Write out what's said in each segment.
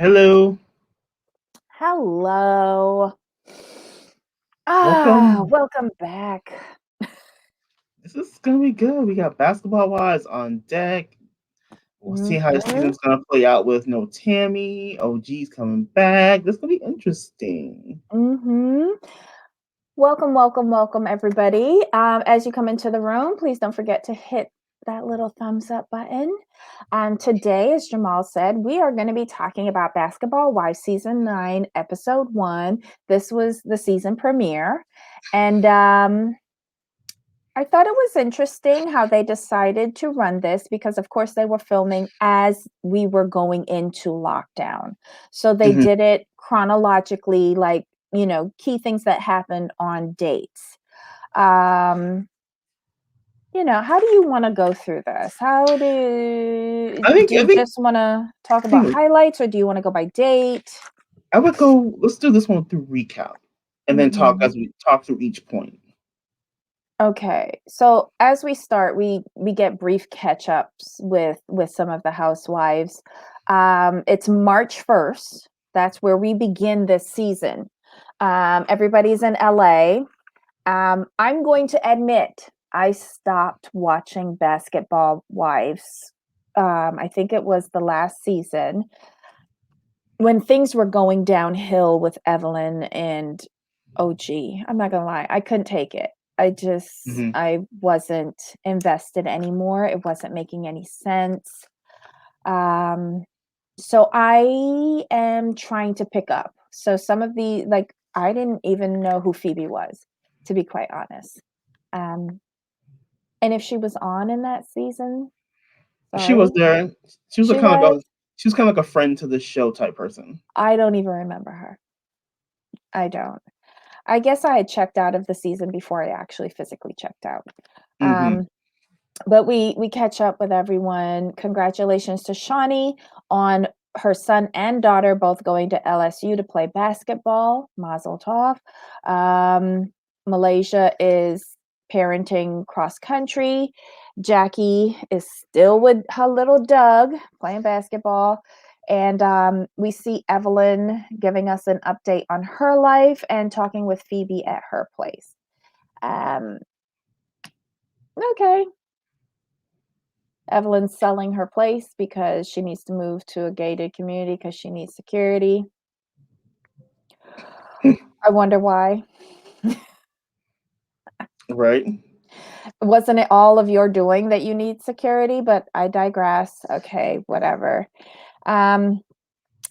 Hello, Hello. welcome. Welcome back. This is gonna be good. We got basketball wise on deck. We'll see how the Mm-hmm. season's gonna play out with no Tammy. OG's coming back. This is gonna be interesting. Mm-hmm. Welcome, everybody. As you come into the room, please don't forget to hit that little thumbs up button. Today, as Jamal said, we are going to be talking about Basketball Wives Season 9, Episode 1. This was the season premiere. And I thought it was interesting how they decided to run this because, of course, they were filming as we were going into lockdown. So they hmm did it chronologically, like, key things that happened on dates. Um, how do you want to go through this? I think Do I you think just want to talk I about think highlights or do you want to go by date? I would go. Let's do this one through recap, and then talk Mhm. as we talk through each point. Okay. So as we start, we get brief catch-ups with some of the housewives. It's March 1st. That's where we begin this season. Everybody's in LA. I'm going to admit I stopped watching Basketball Wives. I think it was the last season when things were going downhill with Evelyn and OG. I'm not gonna lie, I couldn't take it. hmm I wasn't invested anymore. It wasn't making any sense. Um, so I am trying to pick up. So some of the like I didn't even know who Phoebe was, to be quite honest. Um, and if she was on in that season, She was sorry, there. She was a she kind of was. like she was kind of like a friend to the show type person. I don't even remember her. I don't. I guess I had checked out of the season before I actually physically checked out. hmm Um, but we catch up with everyone. Congratulations to Shawnee on her son and daughter both going to LSU to play basketball. Mazel tov. Malaysia is parenting cross country. Jackie is still with her little Doug playing basketball. And we see Evelyn giving us an update on her life and talking with Phoebe at her place. Um, okay, Evelyn's selling her place because she needs to move to a gated community because she needs security. I wonder why. Right. Wasn't it all of your doing that you need security? But I digress. Okay, whatever. Um,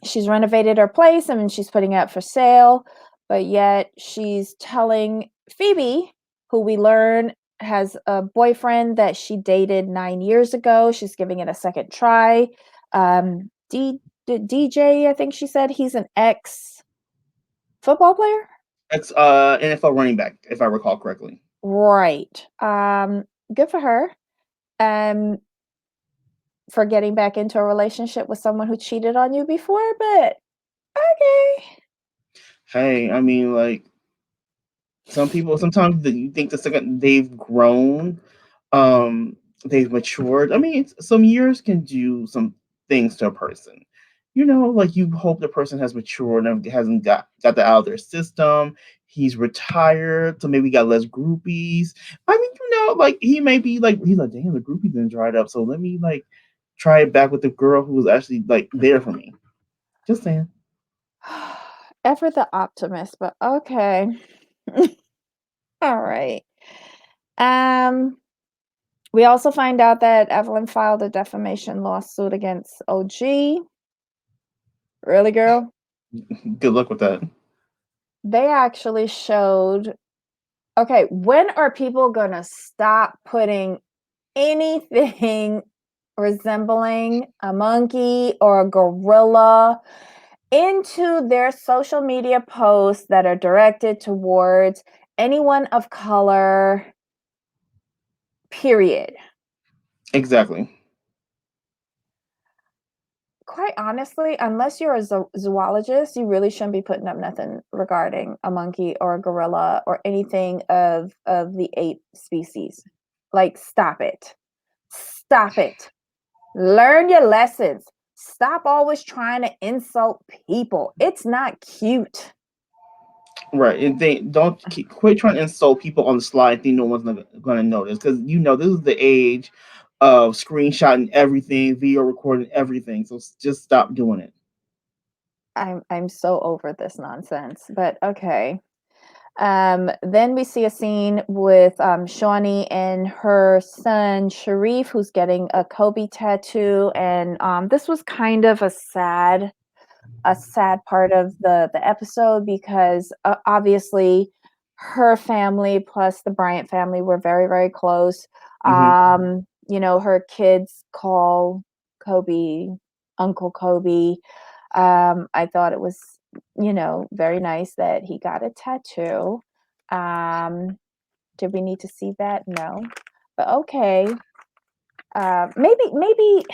she's renovated her place and she's putting it up for sale, but yet she's telling Phoebe, who we learn has a boyfriend that she dated 9 years ago. She's giving it a second try. DJ, I think she said he's an ex football player. Ex NFL running back, if I recall correctly. Right. Good for her. Um, for getting back into a relationship with someone who cheated on you before, but okay. Hey, I mean, like some people, sometimes you think the second they've grown, they've matured. I mean, some years can do some things to a person. Like you hope the person has matured and hasn't got that out of their system. He's retired, so maybe got less groupies. I mean, like he may be like he's like, damn, the groupies been dried up, so let me like try it back with the girl who was actually like there for me. Just saying. Ever the optimist, but okay. All right. Um, we also find out that Evelyn filed a defamation lawsuit against OG. Really, girl? Good luck with that. They actually showed. Okay, when are people gonna stop putting anything resembling a monkey or a gorilla into their social media posts that are directed towards anyone of color, period? Exactly. Quite honestly, unless you're a zoologist, you really shouldn't be putting up nothing regarding a monkey or a gorilla or anything of the ape species. Like, stop it. Stop it. Learn your lessons. Stop always trying to insult people. It's not cute. Right, and they don't quit trying to insult people on the slide. Think no one's going to notice because this is the age of screenshotting everything, video recording everything. So just stop doing it. I'm so over this nonsense. But okay. Then we see a scene with Shawnee and her son Sharif, who's getting a Kobe tattoo, and this was kind of a sad part of the episode because obviously her family plus the Bryant family were very very close. Hmm. Her kids call Kobe Uncle Kobe. I thought it was very nice that he got a tattoo. um did we need to see that? No, but okay. Maybe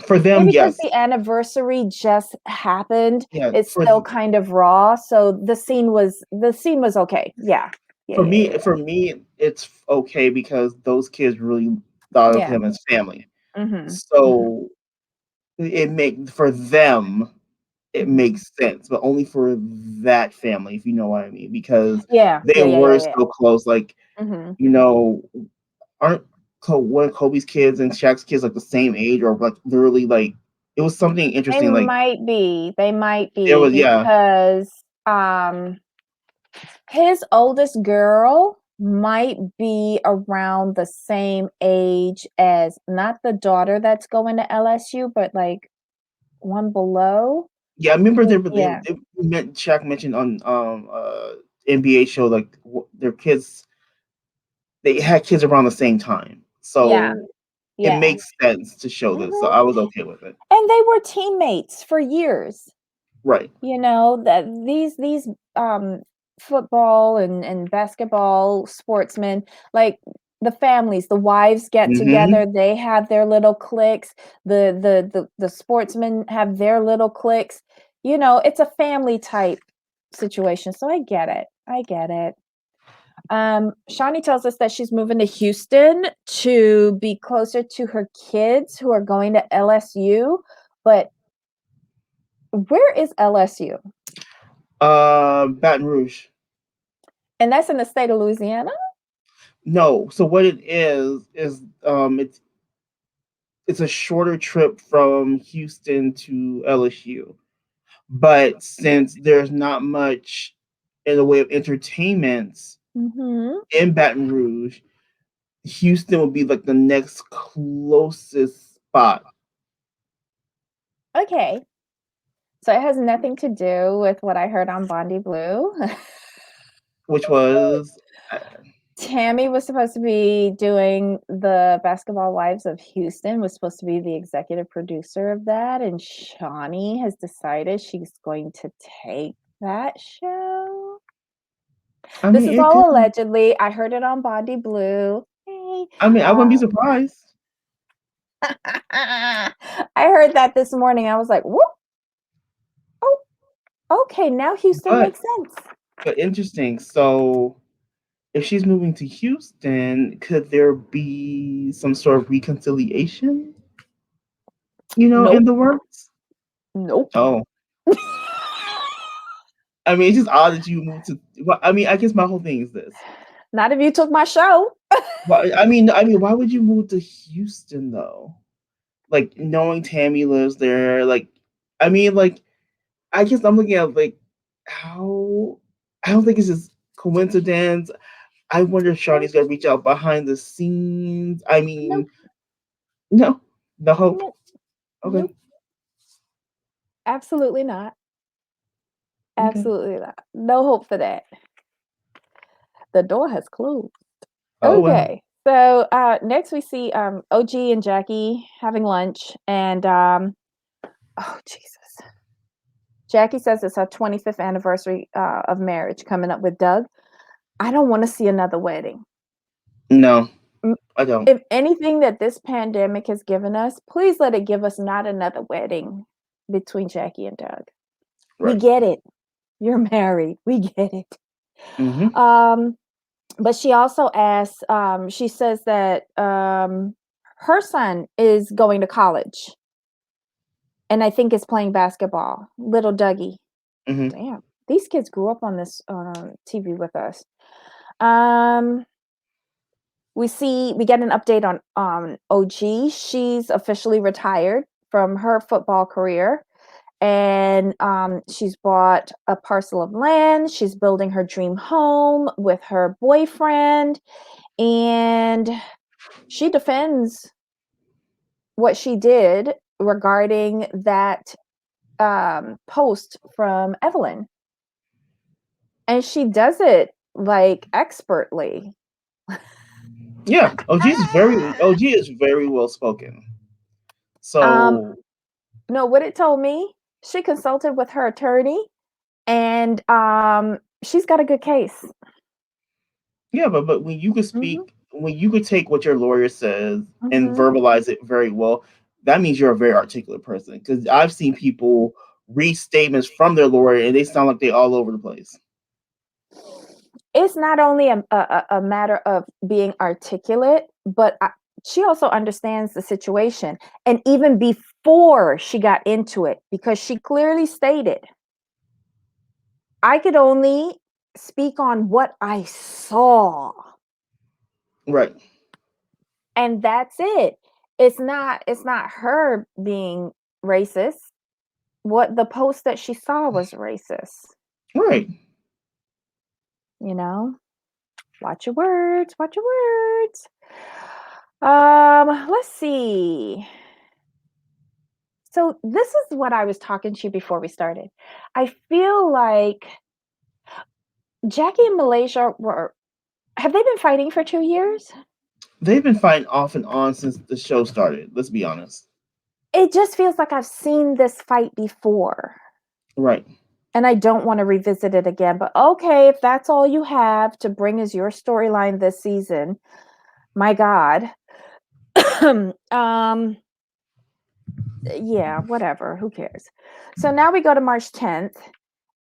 For them, maybe because yes, the anniversary just happened, yeah. it's still kind of raw, so the scene was okay. Yeah. Yeah, For yeah, me, yeah. for me, it's okay because those kids really thought of Yeah. him as family. Mhm. Mhm. So it make for them it Mhm. makes sense, but only for that family, if you know what I mean, because Yeah. they Yeah, yeah, were yeah, yeah. so close. Like, Mhm. you know, aren't one of Kobe's kids and Shaq's kids like the same age or like literally like it was something They interesting. Like might be. They might there be was yeah. because, um, his oldest girl might be around the same age as not the daughter that's going to LSU, but, like, one below. Yeah, I remember Yeah. Shaq mentioned on NBA show like their kids they had kids around the same time. Yeah. So it Yeah. makes sense to show this. So Mhm. I was okay with it. And they were teammates for years. Right. That these um football and basketball sportsmen, like the families, the wives get Mhm. together, they have their little cliques, the sportsmen have their little cliques. It's a family type situation. So I get it. I get it. Shawnee tells us that she's moving to Houston to be closer to her kids who are going to LSU. But where is LSU? Baton Rouge. And that's in the state of Louisiana? No. So what it is it's a shorter trip from Houston to LSU. But since there's not much in the way of entertainment Mhm. in Baton Rouge, Houston would be like the next closest spot, Okay. So it has nothing to do with what I heard on Bondi Blue. which was Tammy was supposed to be doing the Basketball Wives of Houston, was supposed to be the executive producer of that, and Shawnee has decided she's going to take that show. I This mean is it could all allegedly. I heard it on Bondi Blue. Hey. I mean I wouldn't be surprised. I heard that this morning. I was like, "Whoop! Oh, okay. Now Houston But makes sense." interesting. So if she's moving to Houston, could there be some sort of reconciliation, in Nope. the works? Nope. Oh. I mean, it's just odd that you moved to. Well, I mean, I guess my whole thing is this. Not if you took my show. Well, I mean, why would you move to Houston though? Like knowing Tammy lives there, like, I mean, like, I guess I'm looking at like how I don't think it's just coincidence. I wonder if Nope. Shawnee's gonna reach out behind the scenes. I Nope. mean, no, no hope. Nope. Okay, Nope. Absolutely not. okay. Absolutely not. No hope for that. The door has closed. Oh well. Okay. So next we see OG and Jackie having lunch, and oh Jesus. Jackie says it's her 25th anniversary of marriage coming up with Doug. I don't want to see another wedding. No, I don't. If anything that this pandemic has given us, please let it give us not another wedding between Jackie and Doug. We Right. get it. You're married. We get it. Mm-hmm. Um, but she also asks, she says that her son is going to college. and I think is playing basketball. Little Dougie. Hmm. Damn, these kids grew up on this TV with us. Um, we get an update on OG. She's officially retired from her football career, and she's bought a parcel of land. She's building her dream home with her boyfriend, and she defends what she did regarding that post from Evelyn, and she does it like expertly. Yeah, OG is very well spoken. Um, So no, what it told me, she consulted with her attorney, and she's got a good case. yeah, but Mhm, when you could take what your lawyer says and mhm. verbalize it very well, that means you're a very articulate person. Because I've seen people read statements from their lawyer and they sound like they all over the place. It's not only a matter of being articulate, but she also understands the situation. And even before she got into it, because she clearly stated, I could only speak on what I saw. Right, And that's it. It's not her being racist. What the post that she saw was racist, right. you know? Watch your words, watch your words. Let's see. So this is what I was talking to you before we started. I feel like Jackie and Malaysia were have they been fighting for 2 years? They've been fighting off and on since the show started. Let's be honest. It just feels like I've seen this fight before. Right. And I don't want to revisit it again. But okay, if that's all you have to bring as your storyline this season, my God. um, yeah, whatever. Who cares? So now we go to March 10th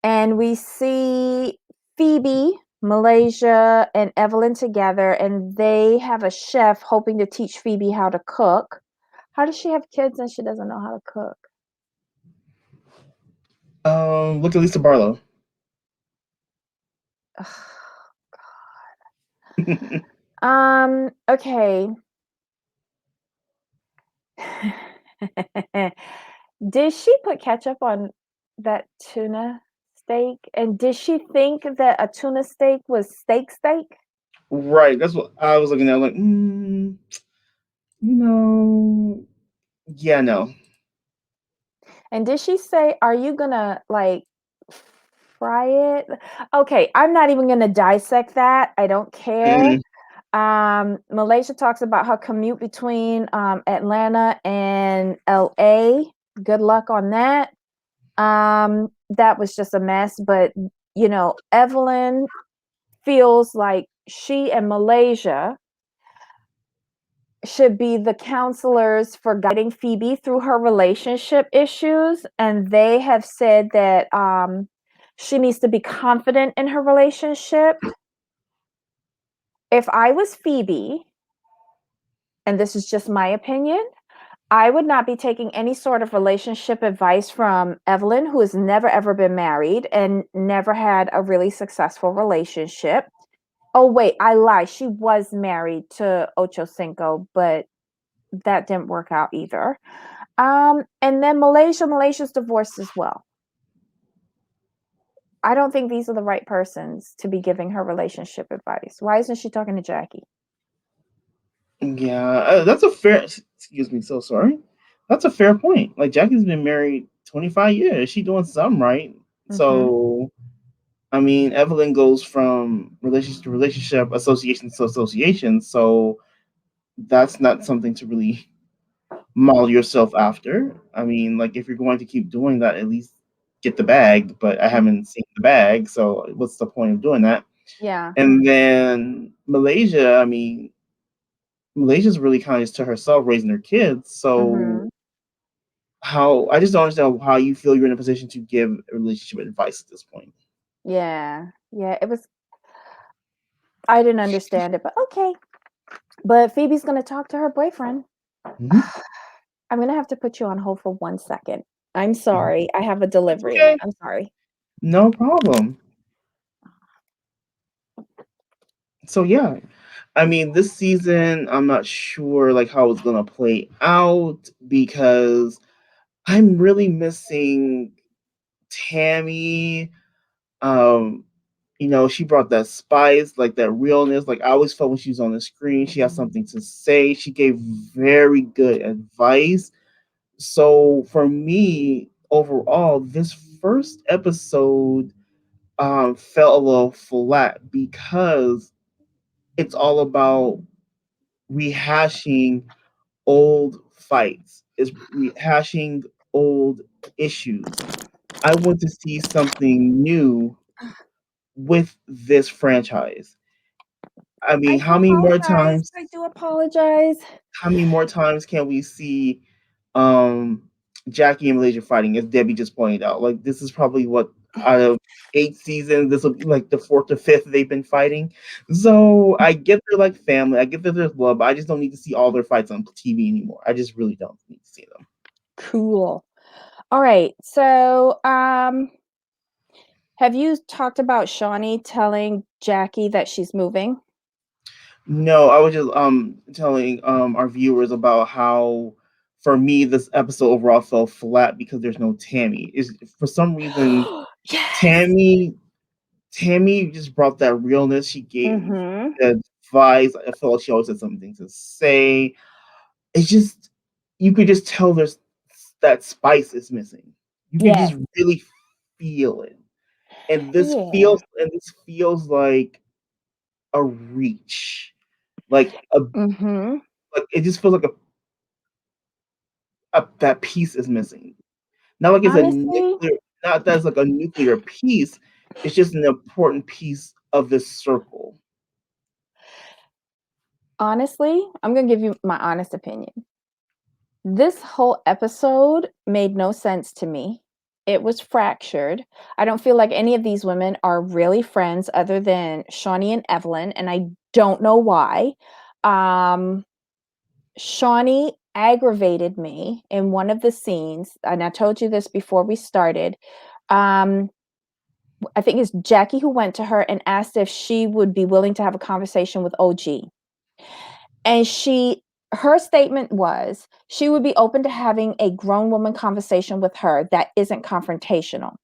and we see Phoebe, Malaysia, and Evelyn together, and they have a chef hoping to teach Phoebe how to cook. How does she have kids and she doesn't know how to cook? Look at Lisa Barlow. Okay. Did she put ketchup on that tuna steak? And did she think that a tuna steak was steak? Right. That's what I was looking at. Like, you know, yeah, no. And did she say, "Are you gonna like fry it?" Okay, I'm not even gonna dissect that. I don't care. Mm, Malaysia talks about her commute between Atlanta and LA. Good luck on that. That was just a mess, but Evelyn feels like she and Malaysia should be the counselors for guiding Phoebe through her relationship issues. And they have said that she needs to be confident in her relationship. If I was Phoebe, and this is just my opinion, I would not be taking any sort of relationship advice from Evelyn, who has never ever been married and never had a really successful relationship. Oh, wait, I lie. She was married to Ocho Cinco, but that didn't work out either. And then Malaysia's divorced as well. I don't think these are the right persons to be giving her relationship advice. Why isn't she talking to Jackie? yeah, that's a fair. Excuse me. So sorry. That's a fair point. Like Jackie's been married 25 years. She doing something right. Mm-hmm. So I mean, Evelyn goes from relationship to relationship, association to association. So that's not something to really model yourself after. I mean, like if you're going to keep doing that, at least get the bag. But I haven't seen the bag, so what's the point of doing that? Yeah. And then Malaysia, I mean, Malaysia's really kind of to herself raising her kids. So Mm-hmm. how I just don't understand how you feel you're in a position to give relationship advice at this point. Yeah. Yeah. It was, I didn't understand it, but okay. But Phoebe's going to talk to her boyfriend. Mhm. I'm going to have to put you on hold for 1 second. I'm sorry. I have a It's delivery. okay. I'm sorry. No problem. So yeah, I mean, this season, I'm not sure like how it's gonna play out because I'm really missing Tammy. Um, she brought that spice, like that realness. Like I always felt when she was on the screen, she had something to say. She gave very good advice. So for me, overall, this first episode felt a little flat because it's all about rehashing old fights, is rehashing old issues. I want to see something new with this franchise. I I mean, do apologize. I do apologize. how many more times can we see um Jackie and Malaysia fighting, as Debbie just pointed out? Like this is probably what out of 8 seasons, this will be like the fourth or fifth they've been fighting. So I get they're like family, I get that there's love, but I just don't need to see all their fights on TV anymore. I just really don't need to see them. Cool. All right. So, have you talked about Shawnee telling Jackie that she's moving? No, I was just telling our viewers about how for me this episode overall fell flat because there's no Tammy. Is for some reason Yes. Tammy Tammy just brought that realness. She gave Mhm. the advice. I felt like she always had something to say. It's just you could just tell there's that spice is missing. You could Yes. just really feel it. And Yeah. this feels like a reach. Like a Mhm. like it just feels like a that piece is missing. Not like it's a Honestly, nuclear not that it's like a nuclear piece. It's just an important piece of this circle. honestly, I'm gonna give you my honest opinion. This whole episode made no sense to me. It was fractured. I don't feel like any of these women are really friends other than Shawnee and Evelyn, and I don't know why. Um, Shawnee aggravated me in one of the scenes, and I told you this before we started. Um, I think it's Jackie who went to her and asked if she would be willing to have a conversation with OG. And her statement was she would be open to having a grown woman conversation with her that isn't confrontational.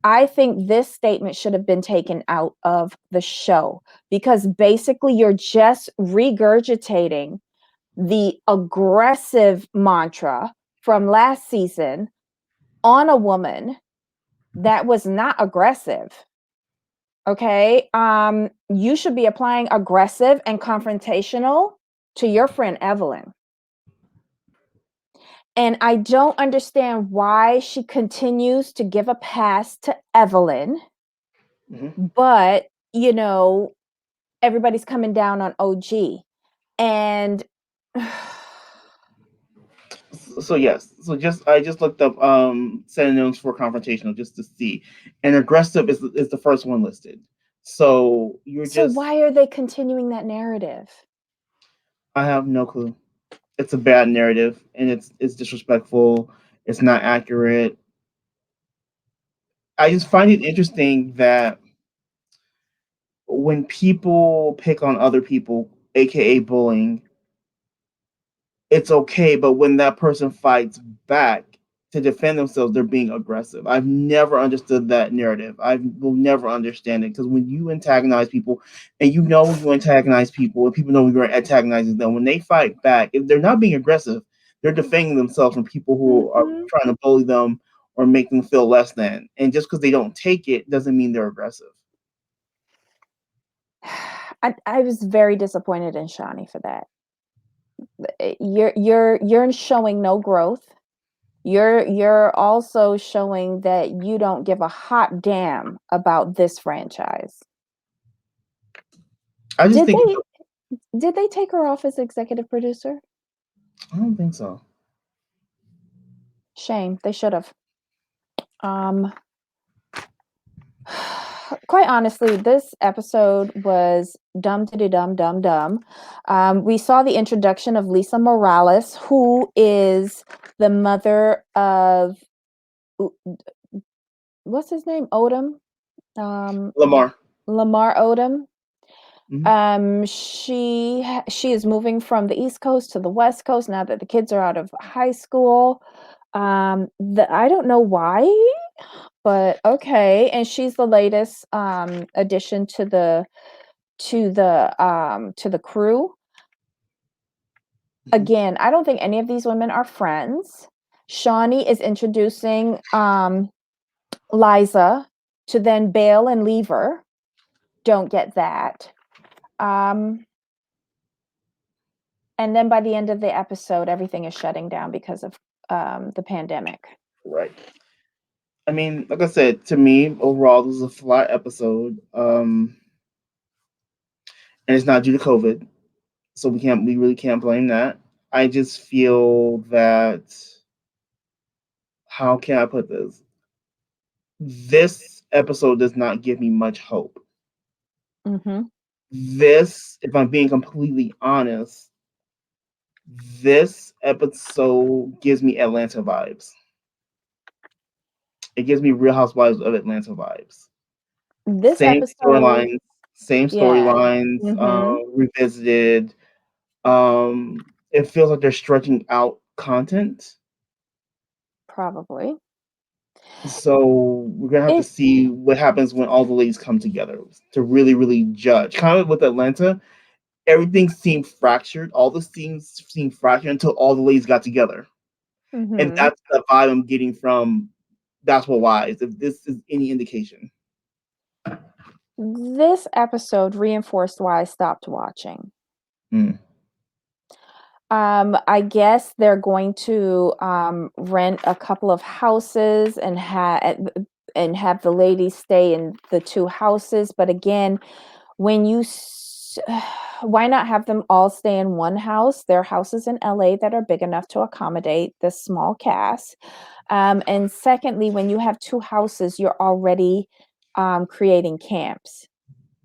I think this statement should have been taken out of the show because basically you're just regurgitating the aggressive mantra from last season on a woman that was not aggressive. Okay. You should be applying aggressive and confrontational to your friend Evelyn. And I don't understand why she continues to give a pass to Evelyn, Mhm. but everybody's coming down on OG. And So yes, so just I just looked up synonyms for confrontational just to see, and aggressive is the first one listed. So you're so just why are they continuing that narrative? I have no clue. It's a bad narrative and it's disrespectful. It's not accurate. I just find it interesting that when people pick on other people, aka bullying, it's okay, but when that person fights back to defend themselves, they're being aggressive. I've never understood that narrative. I will never understand it because when you antagonize people, and you know when you antagonize people, and people know when you're antagonizing them, when they fight back, if they're not being aggressive, they're defending themselves from people who are Mhm. trying to bully them or make them feel less than. And just because they don't take it doesn't mean they're aggressive. I was very disappointed in Shawnee for that. You're showing no growth. You're also showing that you don't give a hot damn about this franchise. I just Did think they did they take her off as executive producer? I don't think so. Shame. They should have. Um quite honestly, this episode was dumb diddy dum dum dum. We saw the introduction of Lisa Morales, who is the mother of L what's his name? Odom? Um, Lamar. Lamar Odom. Mhm. She is moving from the East Coast to the West Coast now that the kids are out of high school. I don't know why, but okay, and she's the latest, addition to the crew. Mhm. Again, I don't think any of these women are friends. Shawnee is introducing, Liza to then bail and leave her. Don't get that. Um, and then by the end of the episode, everything is shutting down because of, the pandemic. Right. I mean, like I said, to me, overall, this is a flat episode. And it's not due to COVID, so we really can't blame that. I just feel that, how can I put this? This episode does not give me much hope. Mhm. This, if I'm being completely honest, this episode gives me Atlanta vibes. It gives me Real Housewives of Atlanta vibes. This Same episode storylines, same yeah. storylines, Mhm. revisited. It feels like they're stretching out content. Probably. So we're gonna have to It see what happens when all the ladies come together to really, really judge. Kind of with Atlanta, everything seemed fractured. All the scenes seemed fractured until all the ladies got together, and Mhm. that's the vibe I'm getting from That's What Wise. If this is any indication, This episode reinforced why I stopped watching. mm. I guess they're going to, rent a couple of houses and have the ladies stay in the 2 houses, but again, when you s why not have them all stay in 1 house? There are houses in LA that are big enough to accommodate this small cast. And secondly, when you have 2 houses, you're already, creating camps,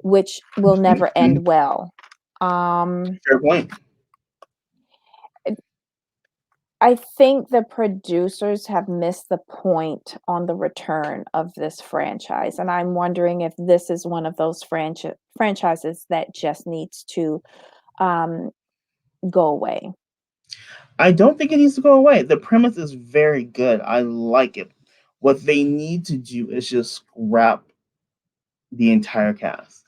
which will never Mhm. end well. Um, Fair point. I think the producers have missed the point on the return of this franchise, and I'm wondering if this is one of those franchises that just needs to, um, go away. I don't think it needs to go away. The premise is very good. I like it. What they need to do is just scrap the entire cast.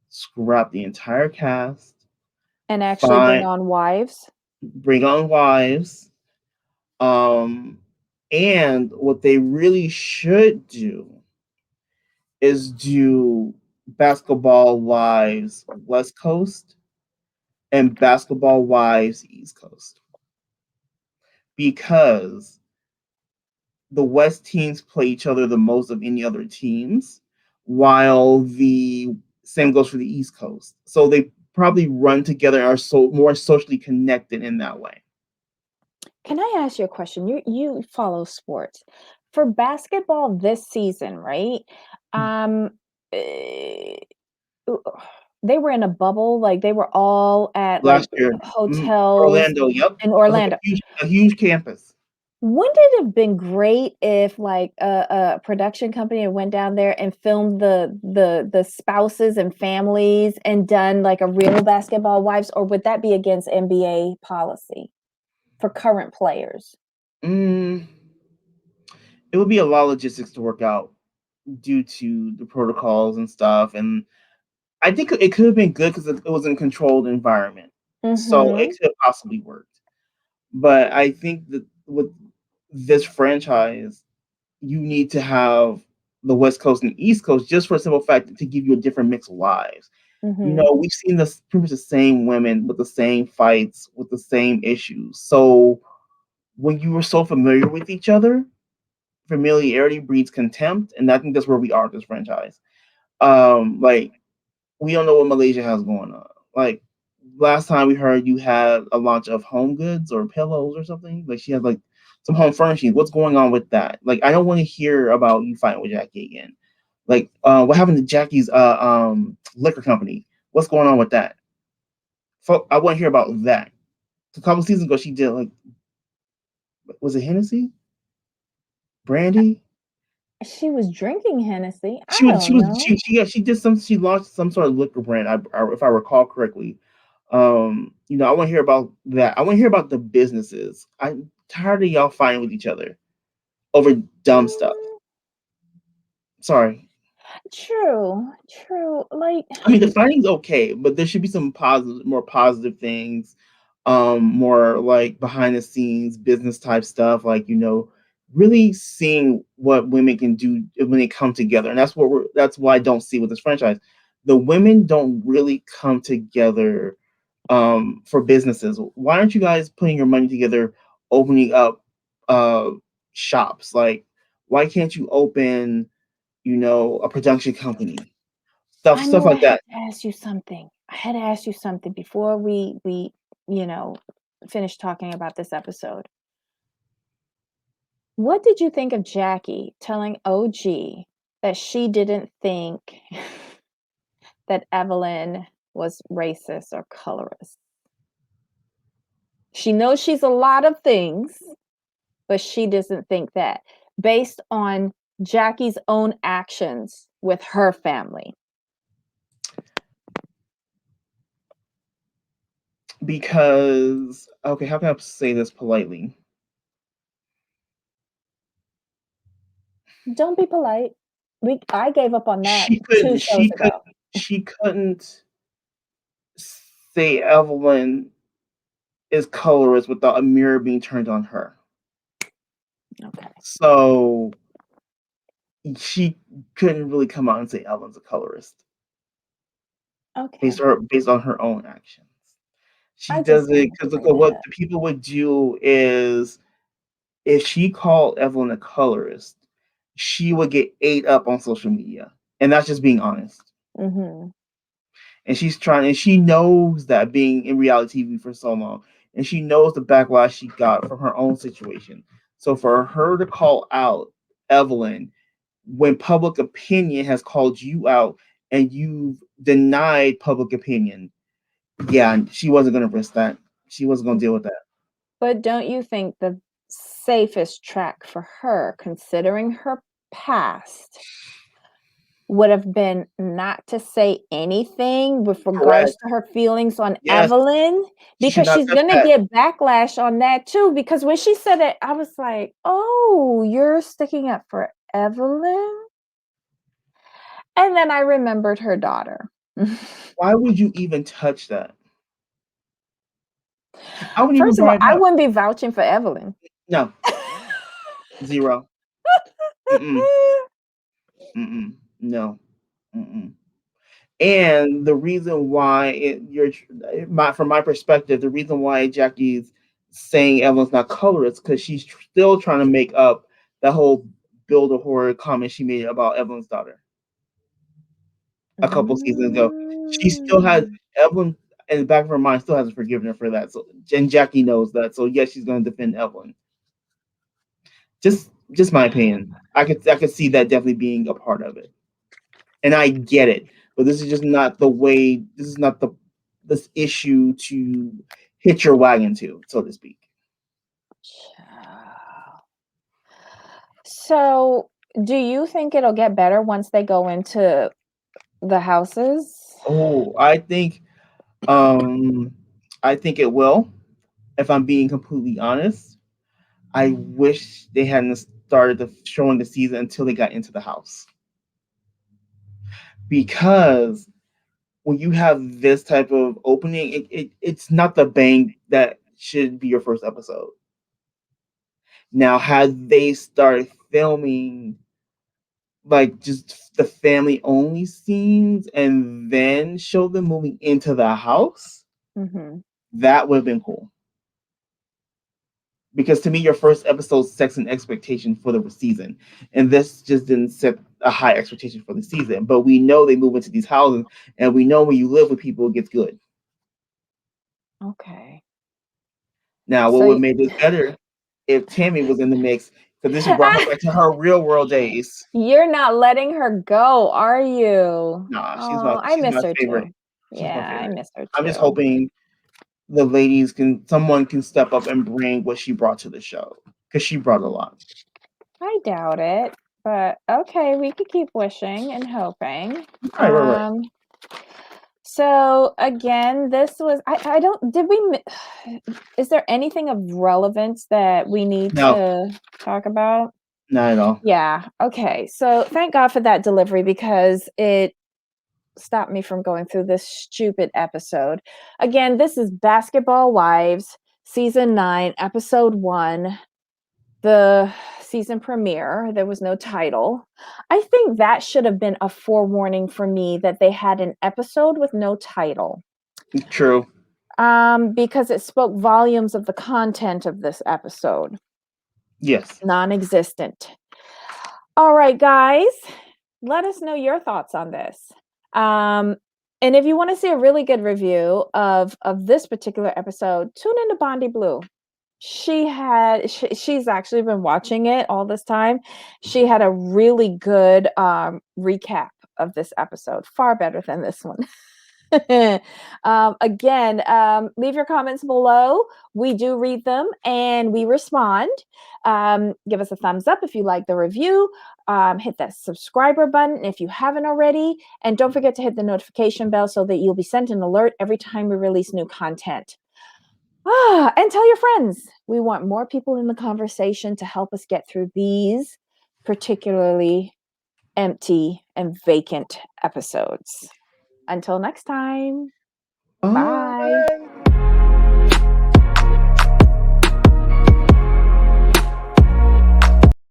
Scrap the entire cast. And actually bring Find on wives. Bring on wives. Um, and what they really should do is do Basketball Wives West Coast and Basketball Wives East Coast, because the West teams play each other the most of any other teams, while the same goes for the East Coast. So they probably run together and are so more socially connected in that way. Can I ask you a question? You follow sports. For basketball this season, right? Um, eh, ooh, they were in a bubble, like, they were all at, like, Last year, hotels Orlando, yep, in it was like Orlando. a huge campus. Wouldn't it have been great if, like, a production company had went down there and filmed the spouses and families and done, like, a real Basketball Wives, or would that be against NBA policy for current players? Mm, it would be a lot of logistics to work out due to the protocols and stuff, and I think it could have been good because it was in a controlled environment, so it Mhm, could have possibly worked. But I think that with this franchise, you need to have the West Coast and East Coast just for the simple fact to give you a different mix of lives. mhm, We've seen this pretty much the same women with the same fights, with the same issues. So when you were so familiar with each other, familiarity breeds contempt, and I think that's where we are with this franchise. Like, we don't know what Malaysia has going on. Like, last time we heard you had a launch of home goods or pillows or something. Like, she had like some home furnishings. What's going on with that? Like, I don't want to hear about you fighting with Jackie again. Like, what happened to Jackie's liquor company? What's going on with that? I want to hear about that. A couple seasons ago, she did like, was it Hennessy? Brandy. She was drinking Hennessy. I She was she don't was know. she did some she launched some sort of liquor brand. If I recall correctly. I want to hear about that. I want to hear about the businesses. I'm tired of y'all fighting with each other over dumb stuff. Mm, Sorry. true, true. Like, I mean, the fighting's okay, but there should be some positive, more positive things, more like behind the scenes business type stuff, like really seeing what women can do when they come together, and that's why I don't see with this franchise. The women don't really come together for businesses. Why aren't you guys putting your money together, opening up uh shops? Like, why can't you open, a production company? I Stuff knew I like had that. to ask you something. I had to ask you something before we you know finish talking about this episode. What did you think of Jackie telling OG that she didn't think that Evelyn was racist or colorist? She knows she's a lot of things, but she doesn't think that based on Jackie's own actions with her family. Because, okay, how can I say this politely? Don't be polite. I gave up on that She 2 couldn't shows she could ago. she couldn't say Evelyn is colorist without a mirror being turned on her. Okay. So she couldn't really come out and say Evelyn's a colorist Okay. based on her own actions. She I just does it wanted to because look say at what that. the people would do is if she called Evelyn a colorist, she would get ate up on social media. And that's just being honest. Mhm. And she knows that being in reality TV for so long, and she knows the backlash she got from her own situation. So for her to call out Evelyn when public opinion has called you out and you've denied public opinion, yeah, she wasn't going to risk that. She wasn't going to deal with that. But don't you think the safest track for her, considering her past, would have been not to say anything with regards Correct. to her feelings on Yes, Evelyn? she should Because not she's touch gonna that. get backlash on that too, because when she said it, I was like, "Oh, you're sticking up for Evelyn?" And then I remembered her daughter. Why would you even touch that? I wouldn't even First of bring all, it I up. wouldn't be vouching for Evelyn. No, zero. Mm-mm. Mm-mm. No. Mm-mm. And the reason why from my perspective, the reason why Jackie's saying Evelyn's not colorist because she's still trying to make up that whole build a horror comment she made about Evelyn's daughter a couple seasons ago. She still has Mm. Evelyn in the back of her mind still hasn't forgiven her for that. So and Jackie knows that. So yes, she's going to defend Evelyn. Just my opinion. I could see that definitely being a part of it. And I get it, but this is just not the way. This is not the this issue to hit your wagon to, so to speak. Child. So, do you think it'll get better once they go into the houses? Oh, um, I think it will. If I'm being completely honest, I wish they hadn't started showing the season until they got into the house because when you have this type of opening, it's not the bang that should be your first episode. Now, had they started filming like just the family only scenes and then show them moving into the house, Mhm. that would have been cool. Because to me, your first episode sets an expectation for the season, and this just didn't set a high expectation for the season. But we know they move into these houses, and we know when you live with people, it gets good. Okay. Now, what So would have y made this better if Tammy was in the mix? Because this brought her back to her real world days. You're not letting her go, are you? Nah, Oh, I she's miss my her favorite. too. She's my Yeah, I favorite. miss her I'm just too. hoping someone can step up and bring what she brought to the show because she brought a lot. I doubt it, but okay, we could keep wishing and hoping. Right. Um, so again, this was I don't did we is there anything of relevance that we need No, to talk about? not at all. Yeah. Okay. So thank God for that delivery because it stopped me from going through this stupid episode. Again, this is Basketball Wives, season 9, episode 1, the season premiere. There was no title. I think that should have been a forewarning for me that they had an episode with no title. True. Because it spoke volumes of the content of this episode. Yes. Non-existent. All right, guys, let us know your thoughts on this. Um, and if you want to see a really good review of this particular episode, tune into Bondi Blue. She's actually been watching it all this time. She had a really good recap of this episode, far better than this one. Again, leave your comments below. We do read them and we respond. Give us a thumbs up if you like the review. Hit that subscriber button if you haven't already. And don't forget to hit the notification bell so that you'll be sent an alert every time we release new content. And tell your friends. We want more people in the conversation to help us get through these particularly empty and vacant episodes. Until next time. Bye. Bye.